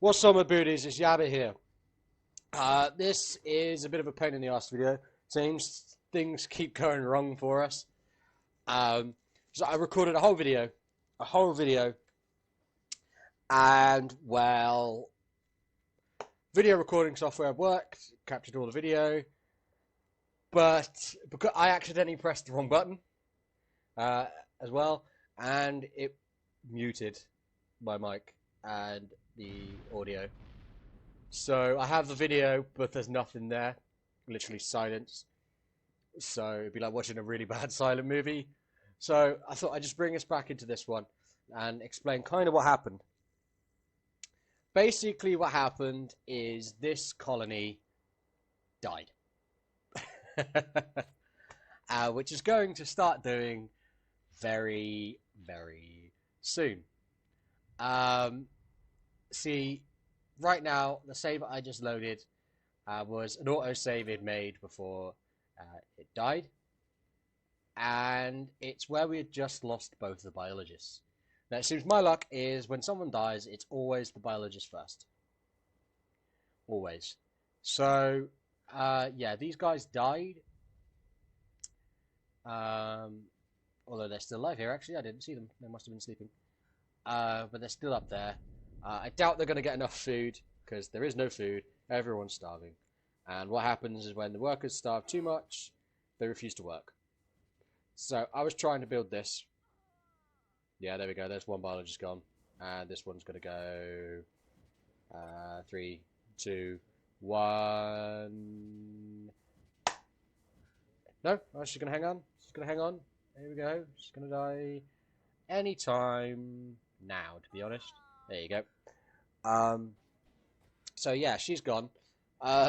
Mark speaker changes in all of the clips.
Speaker 1: What's up, my booties? It's Yabba here. This is a bit of a pain in the ass video. Seems things keep going wrong for us. So I recorded a whole video, and well, video recording software worked, captured all the video, but because I accidentally pressed the wrong button as well, and it muted my mic and the audio. So I have the video, but there's nothing there, literally silence. So it'd be like watching a really bad silent movie. So I thought I'd just bring us back into this one and explain kind of what happened. Basically, what happened is this colony died, which is going to start doing very, very soon. See, right now, the save I just loaded was an autosave it made before it died. And it's where we had just lost both the biologists. Now, it seems my luck is when someone dies, it's always the biologist first. Always. So, yeah, these guys died. Although they're still alive here, actually. I didn't see them. They must have been sleeping. But they're still up there. I doubt they're going to get enough food, because there is no food. Everyone's starving. And what happens is when the workers starve too much, they refuse to work. So I was trying to build this. Yeah, there we go. There's one biologist gone. And this one's going to go 3, 2, 1. No, oh, she's going to hang on. She's going to hang on. Here we go. She's going to die anytime now, to be honest. There you go. So yeah, she's gone.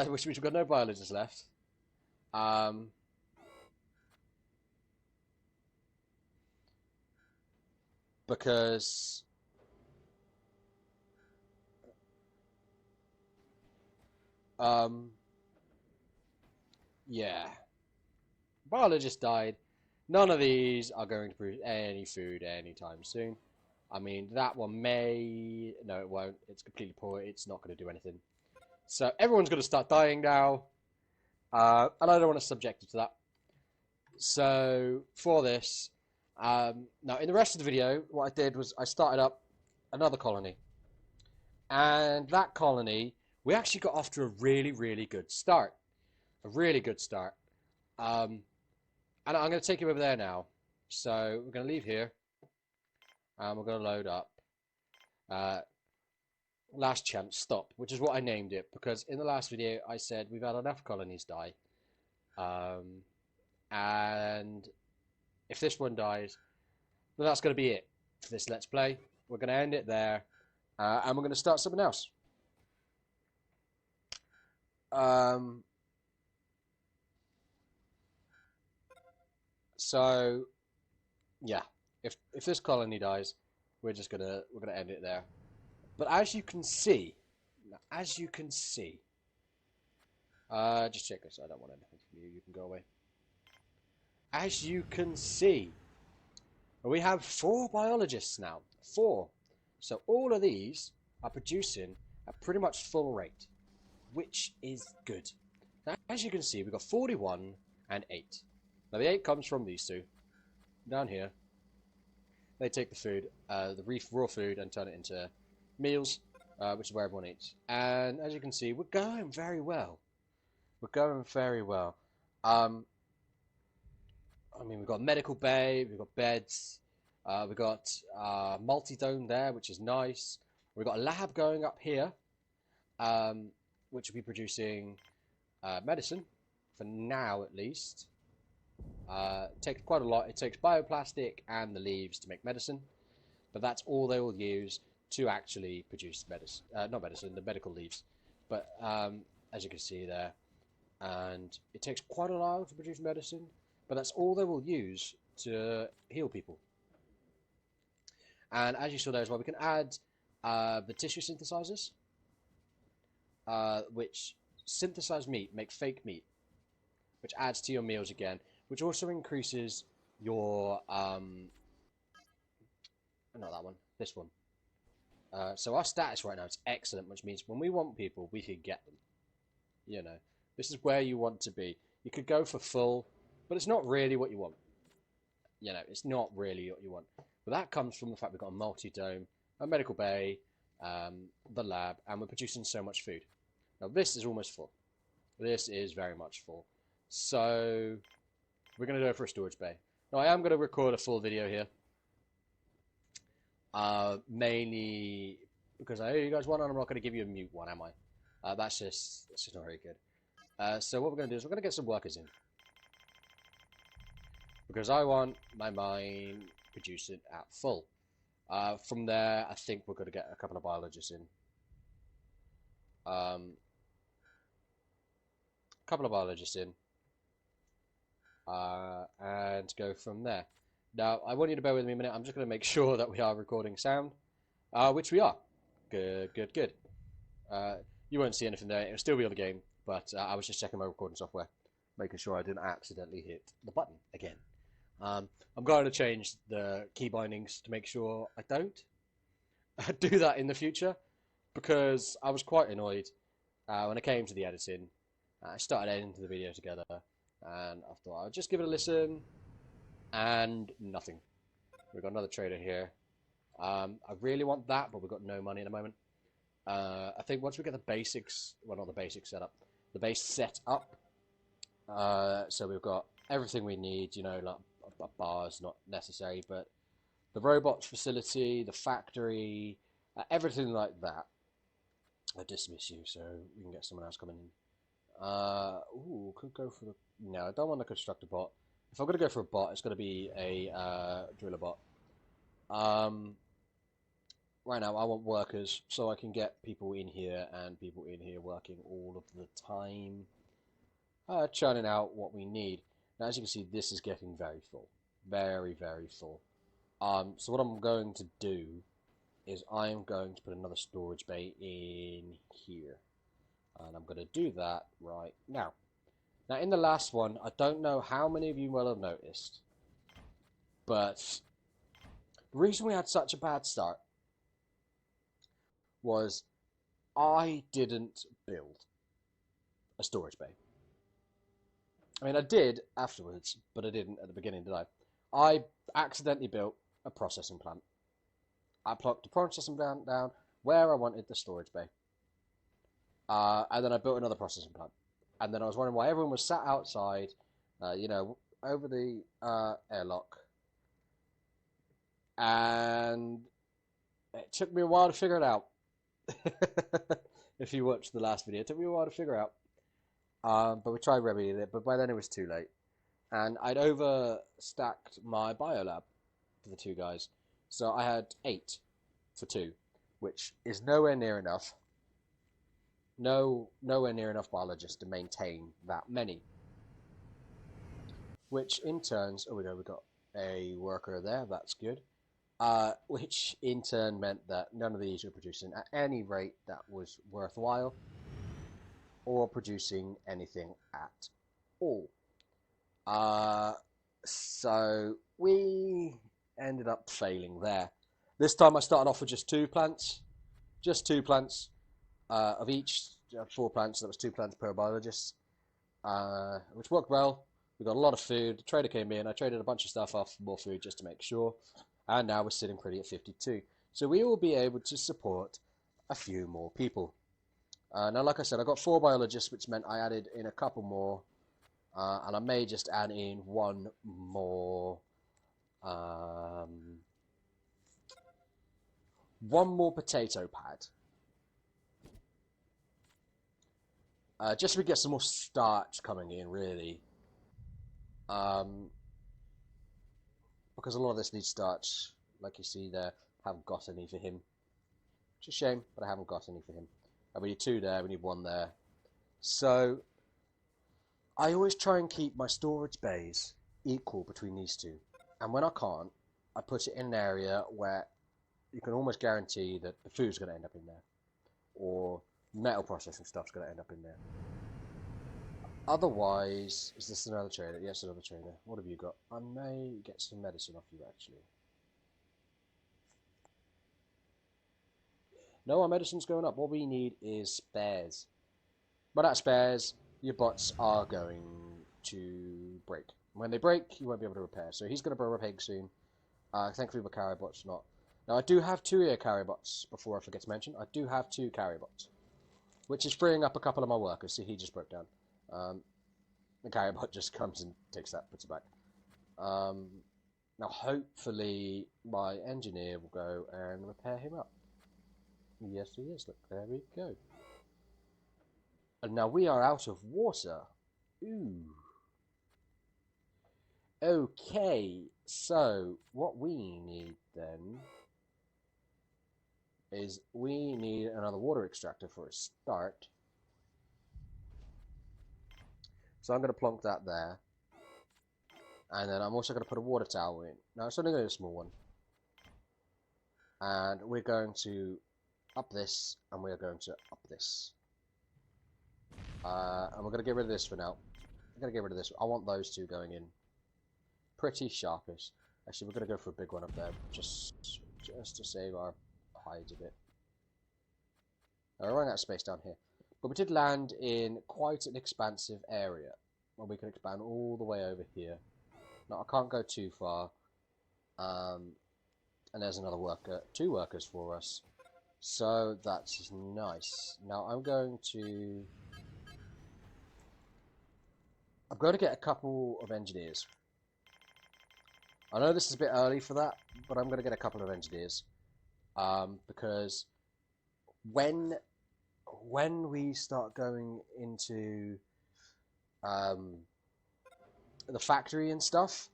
Speaker 1: Which means we've got no biologists left. Because yeah, biologist died. None of these are going to produce any food anytime soon. I mean, that one may... No, it won't. It's completely poor. It's not going to do anything. So everyone's going to start dying now. And I don't want to subject it to that. So for this... now, in the rest of the video, what I did was I started up another colony. And that colony, we actually got off to a really, really good start. A really good start. And I'm going to take you over there now. So we're going to leave here. And we're going to load up last chance stop, which is what I named it, because in the last video I said we've had enough colonies die. And if this one dies, then that's going to be it for this Let's Play. We're going to end it there, and we're going to start something else. So, yeah. If this colony dies, we're gonna end it there. But as you can see, just check this. I don't want anything from you. You can go away. As you can see, we have 4 biologists now. 4. So all of these are producing at pretty much full rate, which is good. Now, as you can see, we've got 41 and 8. Now the 8 comes from these two down here. They take the food, the raw food, and turn it into meals, which is where everyone eats. And as you can see, we're going very well. We're going very well. I mean, we've got medical bay, we've got beds, we've got multi-dome there, which is nice. We've got a lab going up here, which will be producing medicine, for now at least. It takes quite a lot. It takes bioplastic and the leaves to make medicine, but that's all they will use to actually produce medicine. Not medicine, the medical leaves. But as you can see there, and it takes quite a while to produce medicine, but that's all they will use to heal people. And as you saw there as well, we can add the tissue synthesizers, which synthesize meat, make fake meat, which adds to your meals again, which also increases your, not that one, this one. So our status right now is excellent, which means when we want people, we can get them. You know, this is where you want to be. You could go for full, but it's not really what you want. You know, it's not really what you want. But that comes from the fact we've got a multi-dome, a medical bay, the lab, and we're producing so much food. Now this is almost full. This is very much full. So we're going to go for a storage bay. Now I am going to record a full video here. Mainly because I know you guys want, and I'm not going to give you a mute one, am I? That's just not very good. So what we're going to do is we're going to get some workers in. Because I want my mine producing at full. From there, I think we're going to get a couple of biologists in. And go from there. Now, I want you to bear with me a minute. I'm just going to make sure that we are recording sound, which we are. Good, good, good. You won't see anything there. It'll still be on the game, but I was just checking my recording software, making sure I didn't accidentally hit the button again. I'm going to change the key bindings to make sure I don't do that in the future, because I was quite annoyed when I came to the editing. I started editing the video together, and I thought I'd just give it a listen, and nothing. We've got another trader here. I really want that, but we've got no money at the moment. I think once we get the basics, well, not the basics set up, the base set up, so we've got everything we need, you know, like bars, not necessary, but the robots facility, the factory, everything like that. I dismiss you, so we can get someone else coming in. Ooh, could go for the... No, I don't want to construct a bot. If I'm going to go for a bot, it's going to be a driller bot. Right now, I want workers, so I can get people in here and people in here working all of the time, churning out what we need. Now, as you can see, this is getting very full. Very, very full. So what I'm going to do is I'm going to put another storage bay in here. And I'm going to do that right now. Now, in the last one, I don't know how many of you will have noticed, but the reason we had such a bad start was I didn't build a storage bay. I mean, I did afterwards, but I didn't at the beginning, did I? I accidentally built a processing plant. I plucked the processing plant down where I wanted the storage bay. And then I built another processing plant. And then I was wondering why everyone was sat outside, you know, over the airlock. And it took me a while to figure it out. If you watched the last video, it took me a while to figure out. But we tried remedying it, but by then it was too late. And I'd overstacked my biolab for the two guys. So I had 8 for 2, which is nowhere near enough. Nowhere near enough biologists to maintain that many. Which in turn, oh, we got a worker there, that's good. Which in turn meant that none of these were producing at any rate that was worthwhile, or producing anything at all. So we ended up failing there. This time I started off with just 2 plants. Just 2 plants of each. 4 plants, so that was 2 plants per biologist. Which worked well. We got a lot of food. The trader came in. I traded a bunch of stuff off for more food just to make sure. And now we're sitting pretty at 52. So we will be able to support a few more people. Now, like I said, I got 4 biologists, which meant I added in a couple more. And I may just add in one more potato pad. Just so we get some more starch coming in, really. Because a lot of this needs starch, like you see there. I haven't got any for him. It's a shame, but I haven't got any for him. And we need 2 there, we need 1 there. So I always try and keep my storage bays equal between these 2. And when I can't, I put it in an area where you can almost guarantee that the food's going to end up in there. Or metal processing stuff's going to end up in there. Otherwise, is this another trader? Yes, another trader. What have you got? I may get some medicine off you, actually. No, our medicine's going up. What we need is spares. Without spares, your bots are going to break. When they break, you won't be able to repair. So he's going to burrow a pig soon. Thankfully, my carrier bot's not. Now, I do have 2 carrier bots, before I forget to mention. I do have 2 carrier bots, which is freeing up a couple of my workers. See, he just broke down. The carrier bot just comes and takes that, puts it back. Now, hopefully, my engineer will go and repair him up. Yes, he is. Look, there we go. And now we are out of water. Ooh. Okay, so what we need then is we need another water extractor for a start. So I'm going to plonk that there. And then I'm also going to put a water tower in. Now it's only a small one. And we're going to up this, and we're going to up this. And we're going to get rid of this for now. I'm going to get rid of this. I want those 2 going in. Pretty sharpish. Actually, we're going to go for a big one up there, just to save our hides a bit. We're running out of space down here. But we did land in quite an expansive area, where we can expand all the way over here. Now, I can't go too far. And there's another worker, 2 workers for us. So that's nice. Now I'm going to get a couple of engineers. I know this is a bit early for that, but I'm going to get a couple of engineers. Because when we start going into the factory and stuff,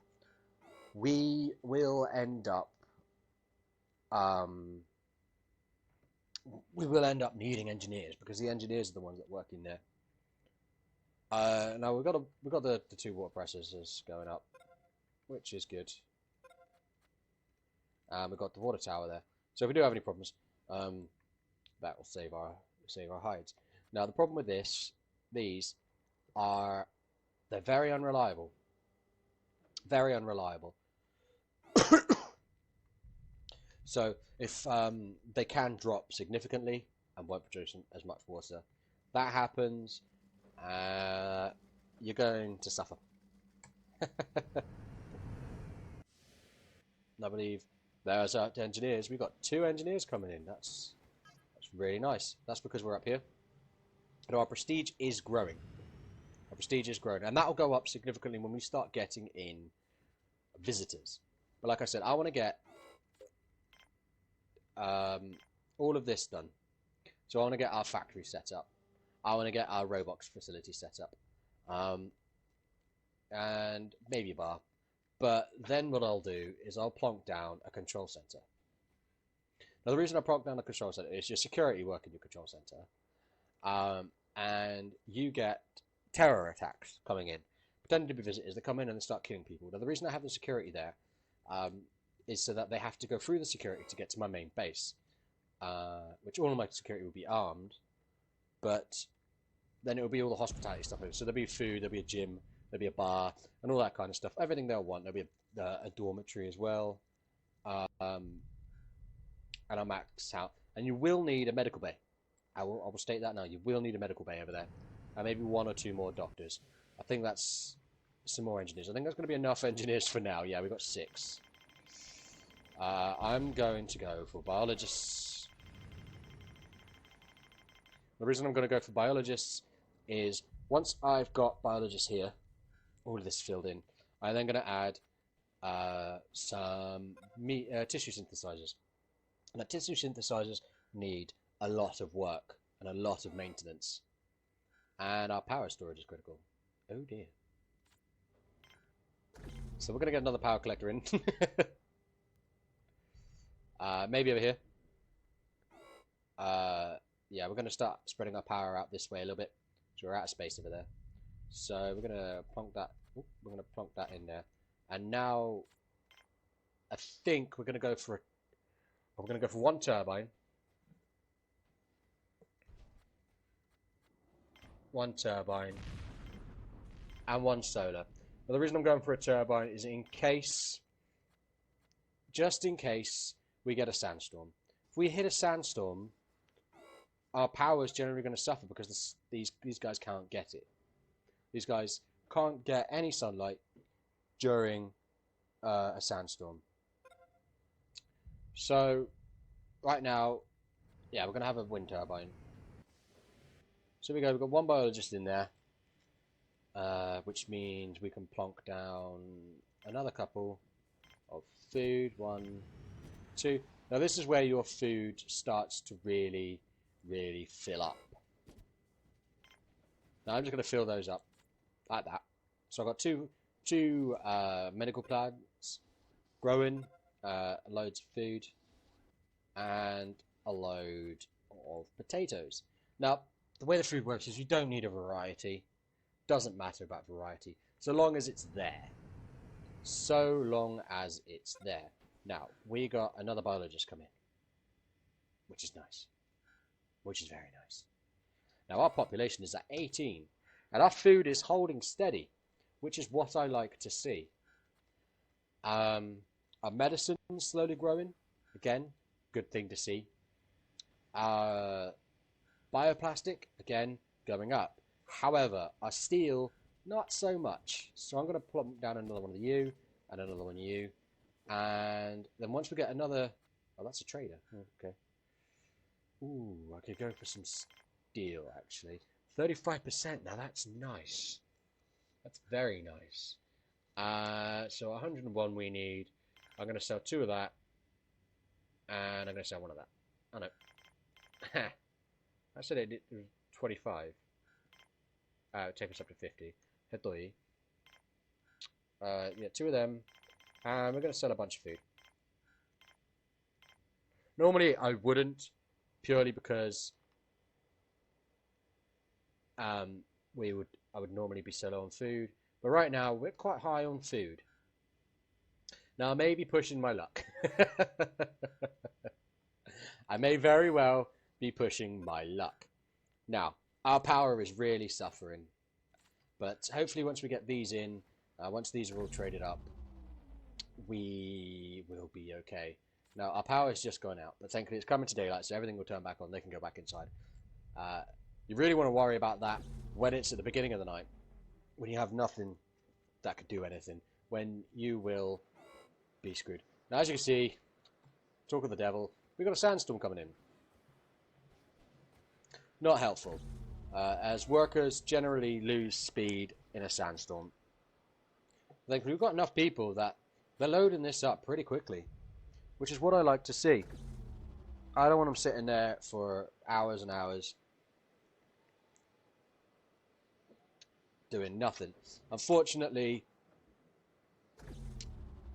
Speaker 1: we will end up needing engineers, because the engineers are the ones that work in there. Now we've got the 2 water processors going up, which is good. We've got the water tower there, so if we do have any problems, that will save our hides. Now the problem with these are they're very unreliable. Very unreliable. So if they can drop significantly and won't produce as much water, that happens, you're going to suffer. I believe there's our engineers. We've got 2 engineers coming in. That's really nice. That's because we're up here. And our prestige is growing. Our prestige is growing, and that will go up significantly when we start getting in visitors. But like I said, I want to get all of this done. So I want to get our factory set up. I want to get our robots facility set up. And maybe a bar. But then what I'll do is I'll plonk down a control center. Now the reason I plonk down a control center is your security work in your control center. And you get terror attacks coming in. Pretending to be visitors, they come in and they start killing people. Now the reason I have the security there is so that they have to go through the security to get to my main base. Which all of my security will be armed, but then it will be all the hospitality stuff. So there'll be food, there'll be a gym, there'll be a bar, and all that kind of stuff. Everything they'll want. There'll be a dormitory as well, and I'll max out. And you will need a medical bay. I will state that now. You will need a medical bay over there, and maybe 1 or 2 more doctors. I think that's some more engineers. I think that's going to be enough engineers for now. Yeah, we've got 6. I'm going to go for biologists. The reason I'm going to go for biologists is once I've got biologists here, all of this filled in, I'm then going to add some tissue synthesizers. And the tissue synthesizers need a lot of work and a lot of maintenance. And our power storage is critical. Oh dear. So we're going to get another power collector in. Maybe over here. Yeah, we're going to start spreading our power out this way a little bit. So we're out of space over there. So we're going to plonk that. We're going to plonk that in there. And now, I think we're going to go for we're going to go for 1 turbine. 1 turbine. And 1 solar. Now the reason I'm going for a turbine is in case, just in case, we get a sandstorm. If we hit a sandstorm, our power is generally going to suffer because these guys can't get it. These guys can't get any sunlight during a sandstorm. So right now, yeah, we're going to have a wind turbine. So we've got one biologist in there, which means we can plonk down another couple of food. 1, 2. Now this is where your food starts to really fill up. Now I'm just going to fill those up like that. So I've got two medical plants growing, loads of food, and a load of potatoes. Now, the way the food works is you don't need a variety. Doesn't matter about variety, so long as it's there. So long as it's there. Now, we got another biologist come in, which is nice. Which is very nice. Now, our population is at 18, and our food is holding steady, which is what I like to see. Our medicine slowly growing. Again, good thing to see. Bioplastic, again, going up. However, our steel, not so much. So I'm going to plump down another one of you, and another one of you. And then once we get another... Oh, that's a trader. Okay. Ooh, I could go for some steel, actually. 35%, now that's nice. That's very nice. So 101 we need. I'm going to sell 2 of that. And I'm going to sell 1 of that. Oh, no. I said it was 25. Take us up to 50. Hetoi. Yeah, 2 of them. And we're going to sell a bunch of food. Normally, I wouldn't. Purely because I would normally be so low on food. But right now, we're quite high on food. Now, I may be pushing my luck. I may very well be pushing my luck. Now, our power is really suffering. But hopefully once we get these in, once these are all traded up, we will be okay. Now, our power is just going out. But thankfully, it's coming to daylight, so everything will turn back on. They can go back inside. You really want to worry about that when it's at the beginning of the night. When you have nothing that could do anything. When you will be screwed. Now, as you can see, talk of the devil, we've got a sandstorm coming in. Not helpful. As workers generally lose speed in a sandstorm. Thankfully, we've got enough people that they're loading this up pretty quickly. Which is what I like to see. I don't want them sitting there for hours and hours doing nothing. Unfortunately,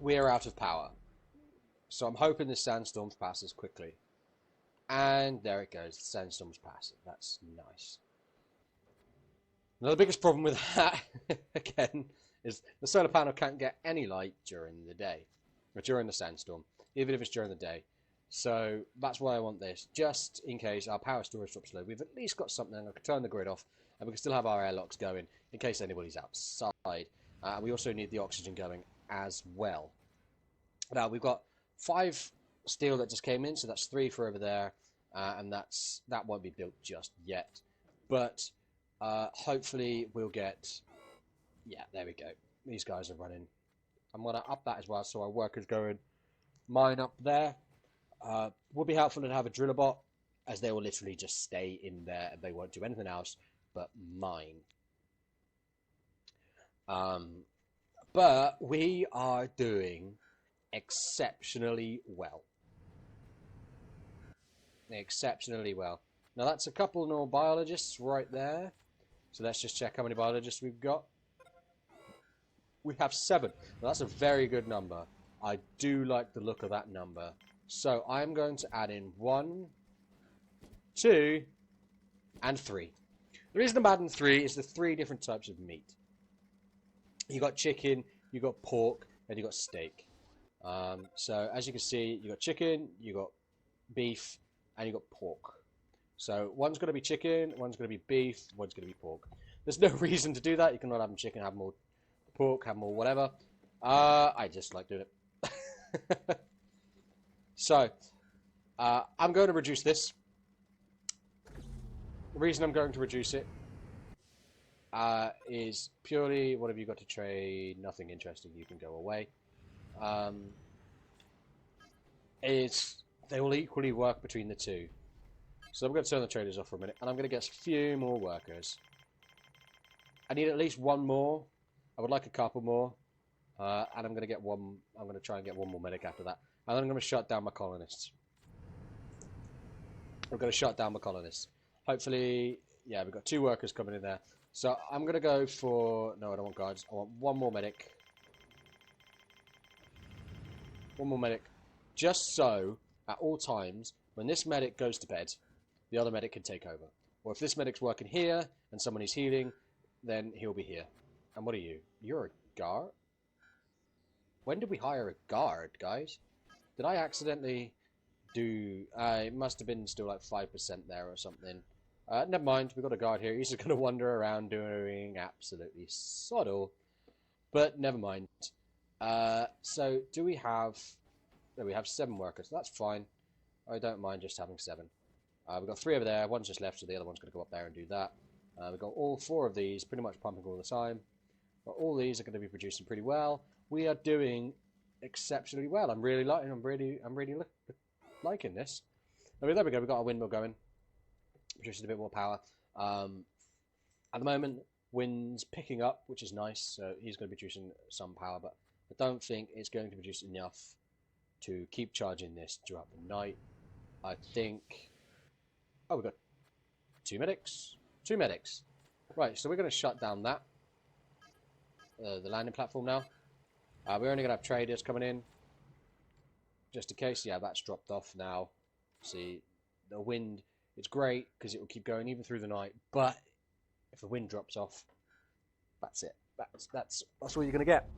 Speaker 1: we're out of power. So I'm hoping this sandstorm passes quickly. And there it goes. The sandstorm's passing. That's nice. Now the biggest problem with that, again, is the solar panel can't get any light during the day. Or during the sandstorm. Even if it's during the day. So that's why I want this. Just in case our power storage drops low, we've at least got something. I can turn the grid off, and we can still have our airlocks going in case anybody's outside. We also need the oxygen going as well. Now we've got 5 steel that just came in, so that's 3 for over there, and that won't be built just yet. But hopefully we'll get. Yeah, there we go. These guys are running. I'm gonna up that as well, so our workers going. Mine up there. Would be helpful to have a driller bot, as they will literally just stay in there and they won't do anything else but mine. But we are doing exceptionally well. Exceptionally well. Now that's a couple more biologists right there. So let's just check how many biologists we've got. We have 7. Now that's a very good number. I do like the look of that number. So I'm going to add in 1, 2, and 3. The reason I'm adding 3 is the 3 different types of meat. You got chicken, you got pork, and you got steak. So as you can see, you got chicken, you got beef, and you got pork. So one's going to be chicken, one's going to be beef, one's going to be pork. There's no reason to do that. You can not have them chicken, have more pork, have more whatever. I just like doing it. So, I'm going to reduce this. The reason I'm going to reduce it is purely, what have you got to trade? Nothing interesting, you can go away. Is they will equally work between the two. So I'm going to turn the traders off for a minute, and I'm going to get a few more workers. I need at least one more. I would like a couple more. And I'm going to get one. I'm going to try and get one more medic after that. And then I'm going to shut down my colonists. I'm going to shut down my colonists. Hopefully, yeah, we've got 2 workers coming in there. So I'm going to go for... No, I don't want guards. I want one more medic. One more medic. Just so, at all times, when this medic goes to bed, the other medic can take over. Or if this medic's working here, and someone is healing, then he'll be here. And what are you? You're a guard? When did we hire a guard, guys? Did I accidentally do... it must have been still like 5% there or something. Never mind, we've got a guard here. He's just going to wander around doing absolutely sod all. But never mind. So, do we have... No, we have 7 workers. That's fine. I don't mind just having 7. We've got 3 over there. One's just left, so the other one's going to go up there and do that. We've got all 4 of these pretty much pumping all the time. But all these are going to be producing pretty well. We are doing exceptionally well. I'm really liking this. I mean, there we go. We've got our windmill going, producing a bit more power. At the moment, wind's picking up, which is nice. So he's going to be producing some power, but I don't think it's going to produce enough to keep charging this throughout the night. I think... Oh, we've got 2 medics. 2 medics. Right, so we're going to shut down that. The landing platform now. We're only going to have traders coming in. Just in case. Yeah, that's dropped off now. See, the wind, it's great because it will keep going even through the night. But if the wind drops off, that's it. That's all you're going to get.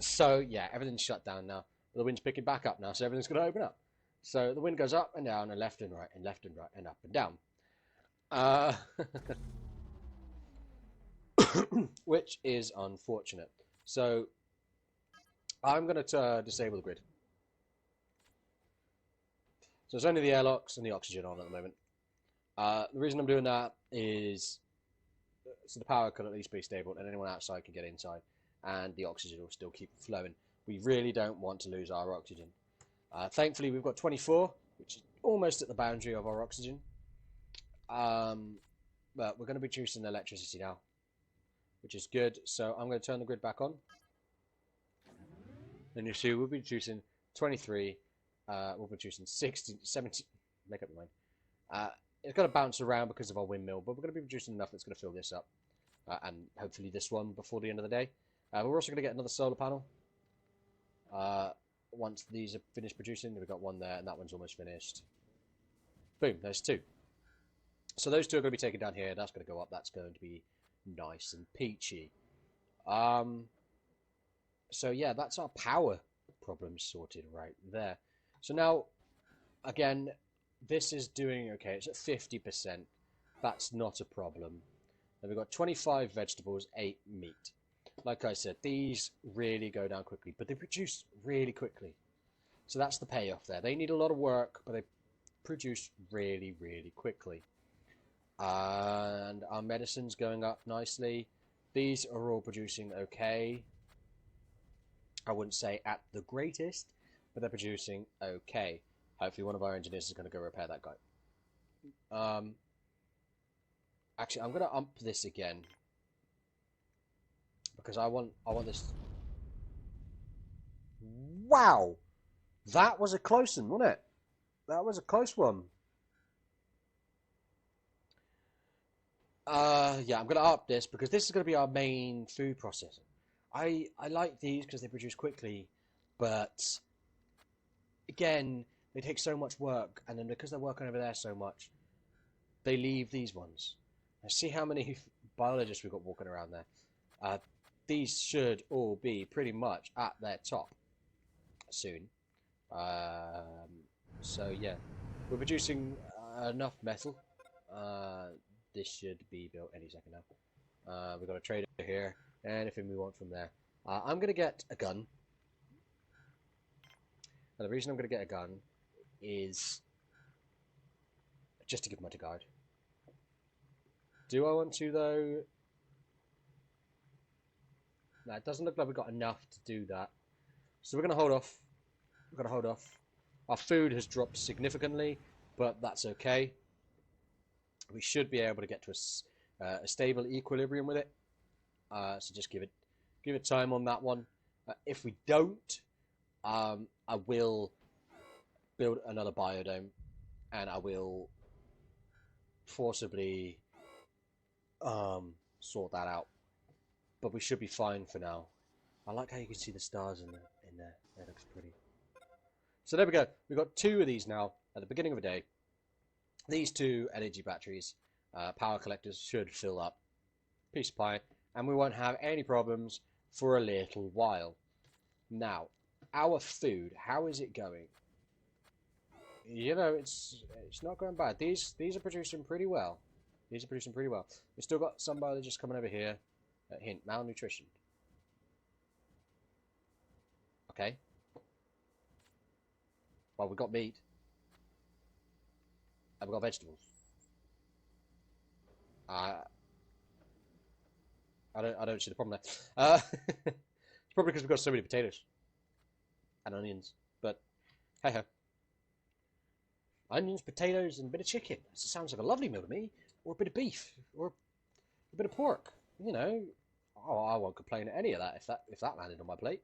Speaker 1: So, yeah, everything's shut down now. The wind's picking back up now, so everything's going to open up. So the wind goes up and down and left and right and left and right and up and down. Which is unfortunate. So I'm going to disable the grid. So it's only the airlocks and the oxygen on at the moment. The reason I'm doing that is so the power can at least be stable and anyone outside can get inside and the oxygen will still keep flowing. We really don't want to lose our oxygen. Thankfully, we've got 24, which is almost at the boundary of our oxygen. But we're going to be producing electricity now, which is good. So I'm going to turn the grid back on. And you see, we'll be producing 23. We'll be producing 60, 70. Make up your mind. It's going to bounce around because of our windmill, but we're going to be producing enough that's going to fill this up. And hopefully this one before the end of the day. We're also going to get another solar panel. Once these are finished producing, we've got one there, and that one's almost finished. Boom, there's 2. So those 2 are going to be taken down here. That's going to go up. That's going to be nice and peachy. So yeah, that's our power problem sorted right there. So now, again, this is doing okay. It's at 50%. That's not a problem. Then we've got 25 vegetables, 8 meat. Like I said, these really go down quickly, but they produce really quickly. So that's the payoff there. They need a lot of work, but they produce really, really quickly. And our medicine's going up nicely. These are all producing okay. I wouldn't say at the greatest, but they're producing okay. Hopefully one of our engineers is going to go repair that guy. Actually, I'm going to ump this again. Because I want this. Wow, that was a close one, wasn't it? That was a close one. Yeah, I'm gonna up this because this is gonna be our main food processor. I like these because they produce quickly, but again, they take so much work, and then because they're working over there so much, they leave these ones. Now see how many biologists we've got walking around there. These should all be pretty much at their top soon. So yeah, we're producing enough metal. This should be built any second now. We've got a trader here. Anything we want from there. I'm going to get a gun. And the reason I'm going to get a gun is just to give them a guard. Do I want to, though? No, it doesn't look like we've got enough to do that. So we're going to hold off. We're going to hold off. Our food has dropped significantly, but that's okay. We should be able to get to a stable equilibrium with it. So just give it time on that one. If we don't, I will build another biodome, and I will forcibly sort that out. But we should be fine for now. I like how you can see the stars in there. That looks pretty. So there we go. We've got 2 of these now at the beginning of a day. These 2 energy batteries, power collectors, should fill up. Piece of pie. And we won't have any problems for a little while. Now, our food, how is it going? You know, it's not going bad. These are producing pretty well. These are producing pretty well. We've still got somebody just coming over here. Hint, malnutrition. Okay. Well, we've got meat. And we've got vegetables. I don't see the problem there. It's probably because we've got so many potatoes. And onions. But, hey ho. Onions, potatoes, and a bit of chicken. That sounds like a lovely meal to me. Or a bit of beef. Or a bit of pork. You know. Oh, I won't complain at any of that if that landed on my plate.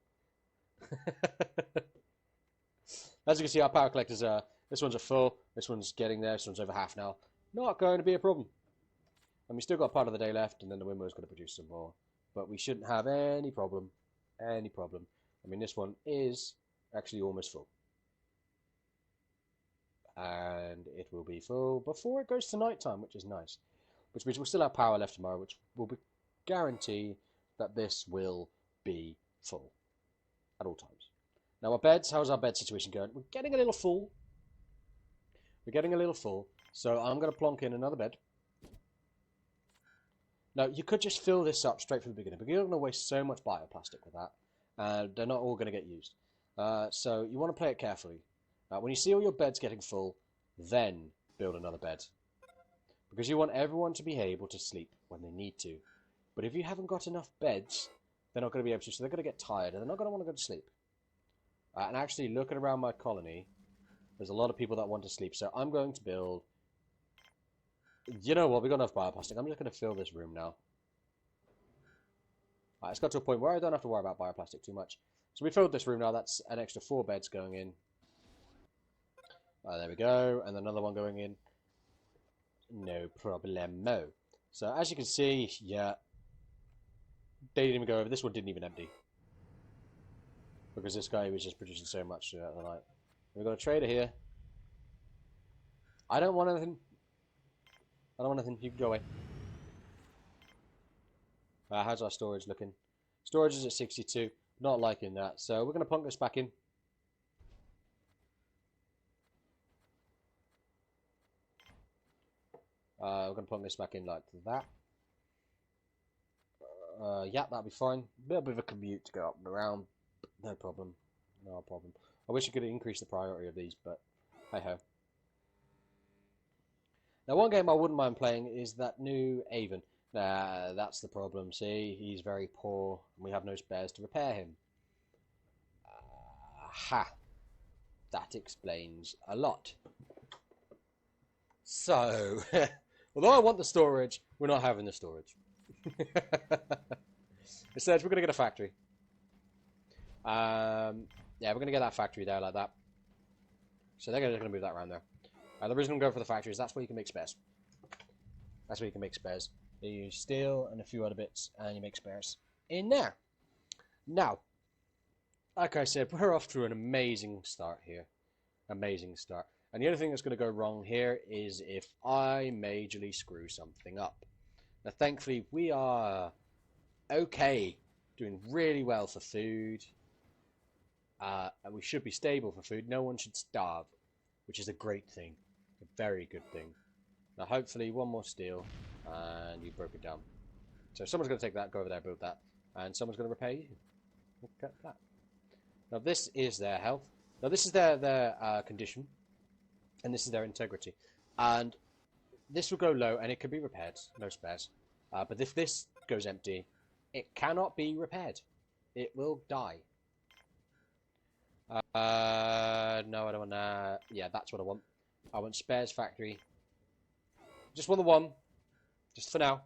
Speaker 1: As you can see, our power collectors are... This one's a full. This one's getting there. This one's over half now. Not going to be a problem. And we still got part of the day left, and then the windmill's going to produce some more. But we shouldn't have any problem. Any problem. I mean, this one is actually almost full. And it will be full before it goes to night time, which is nice. Which means we'll still have power left tomorrow, which will guarantee that this will be full at all times. Now, our beds, how's our bed situation going? We're getting a little full. We're getting a little full. So I'm going to plonk in another bed. Now, you could just fill this up straight from the beginning, but you're not going to waste so much bioplastic with that. They're not all going to get used. So you want to play it carefully. When you see all your beds getting full, then build another bed. Because you want everyone to be able to sleep when they need to. But if you haven't got enough beds, they're not going to be able to, so they're going to get tired, and they're not going to want to go to sleep. And actually, looking around my colony, there's a lot of people that want to sleep, so I'm going to build... You know what, we've got enough bioplastic. I'm just going to fill this room now. It's got to a point where I don't have to worry about bioplastic too much. So we filled this room now. That's an extra 4 beds going in. There we go. And another one going in. No problemo. So as you can see, yeah, they didn't even go over. This one didn't even empty. Because this guy was just producing so much throughout the night. We've got a trader here. I don't want anything. I don't want anything. You can go away. How's our storage looking? Storage is at 62. Not liking that. So we're going to plunk this back in. We're going to plunk this back in like that. Yeah, that'll be fine. A little bit of a commute to go up and around. No problem. No problem. I wish I could increase the priority of these, but hey-ho. Now, one game I wouldn't mind playing is that new Avon. That's the problem. See, he's very poor, and we have no spares to repair him. Ha! That explains a lot. So, although I want the storage, we're not having the storage. Instead, we're going to get a factory. Yeah, we're going to get that factory there like that. So they're going to move that around there. The reason I'm going for the factory is that's where you can make spares. That's where you can make spares. You use steel and a few other bits, and you make spares in there. Now, like I said, we're off to an amazing start here. Amazing start. And the only thing that's going to go wrong here is if I majorly screw something up. Now, thankfully, we are okay. Doing really well for food. And we should be stable for food. No one should starve, which is a great thing. A very good thing. Now, hopefully, one more steel, and you broke it down. So someone's going to take that, go over there, build that, and someone's going to repair you. Look at that. Now, this is their health. Now, this is their condition, and this is their integrity. And this will go low and it can be repaired. No spares. But if this goes empty, it cannot be repaired. It will die. No, I don't want that. Yeah, that's what I want. I want spares factory. Just want the one. Just for now.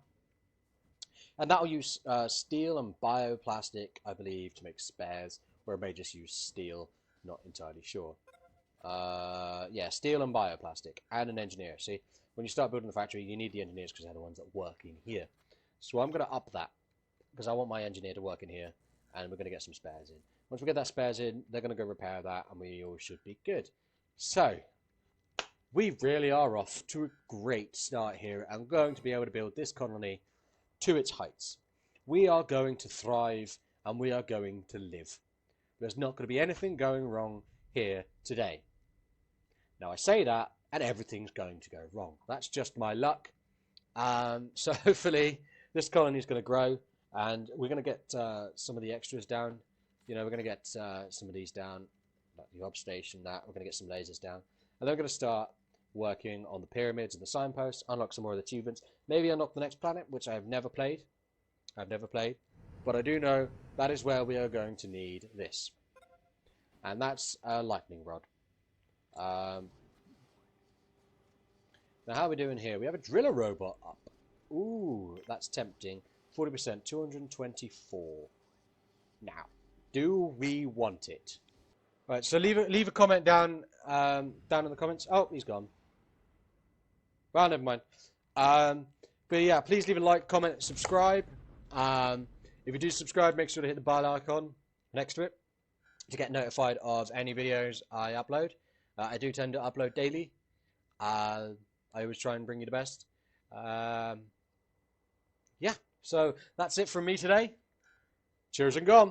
Speaker 1: And that'll use steel and bioplastic, I believe, to make spares. Or it may just use steel. Not entirely sure. Yeah, steel and bioplastic. And an engineer. See, when you start building the factory, you need the engineers because they're the ones that work in here. So I'm going to up that. Because I want my engineer to work in here. And we're going to get some spares in. Once we get that spares in, they're going to go repair that. And we all should be good. So, we really are off to a great start here. And going to be able to build this colony to its heights. We are going to thrive. And we are going to live. There's not going to be anything going wrong here today. Now I say that, and everything's going to go wrong. That's just my luck. So hopefully this colony is going to grow, and we're going to get some of the extras down. You know, we're going to get some of these down, like the ob station, that. We're going to get some lasers down. And then we're going to start working on the pyramids and the signposts, unlock some more of the achievements. Maybe unlock the next planet, which I have never played. But I do know that is where we are going to need this. And that's a lightning rod. Now how are we doing here? We have a driller robot up. Ooh, that's tempting. 40%, 224. Now, do we want it? Right, so leave a comment down in the comments. Oh, he's gone. Well, never mind. But yeah, please leave a like, comment, subscribe. If you do subscribe, make sure to hit the bell icon next to it to get notified of any videos I upload. I do tend to upload daily. I always try and bring you the best. Yeah, so that's it from me today. Cheers and gone.